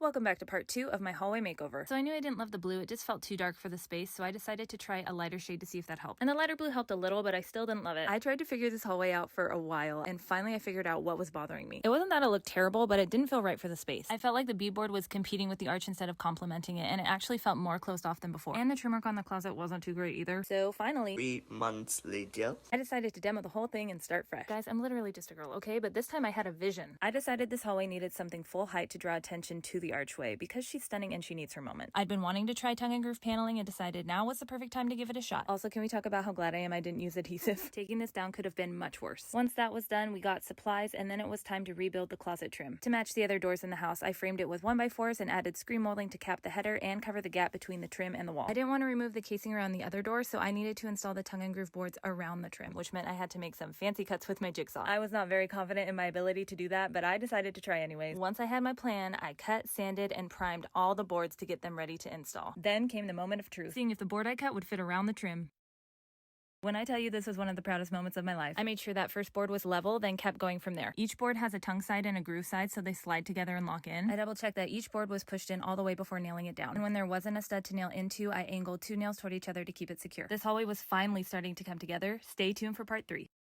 Welcome back to part 2 of my hallway makeover. So I knew I didn't love the blue, it just felt too dark for the space, so I decided to try a lighter shade to see if that helped. And the lighter blue helped a little, but I still didn't love it. I tried to figure this hallway out for a while, and finally I figured out what was bothering me. It wasn't that it looked terrible, but it didn't feel right for the space. I felt like the beadboard was competing with the arch instead of complementing it, and it actually felt more closed off than before. And the trim work on the closet wasn't too great either. So finally, 3 months later, I decided to demo the whole thing and start fresh. Guys, I'm literally just a girl, okay? But this time I had a vision. I decided this hallway needed something full height to draw attention to the archway because she's stunning and she needs her moment. I'd been wanting to try tongue and groove paneling and decided now was the perfect time to give it a shot. Also, can we talk about how glad I am I didn't use adhesive? Taking this down could have been much worse. Once that was done, we got supplies and then it was time to rebuild the closet trim. To match the other doors in the house, I framed it with 1x4s and added screen molding to cap the header and cover the gap between the trim and the wall. I didn't want to remove the casing around the other door, so I needed to install the tongue and groove boards around the trim, which meant I had to make some fancy cuts with my jigsaw. I was not very confident in my ability to do that, but I decided to try anyways. Once I had my plan, I cut, sanded, and primed all the boards to get them ready to install. Then came the moment of truth, seeing if the board I cut would fit around the trim. When I tell you this was one of the proudest moments of my life, I made sure that first board was level, then kept going from there. Each board has a tongue side and a groove side, so they slide together and lock in. I double checked that each board was pushed in all the way before nailing it down. And when there wasn't a stud to nail into, I angled 2 nails toward each other to keep it secure. This hallway was finally starting to come together. Stay tuned for part 3.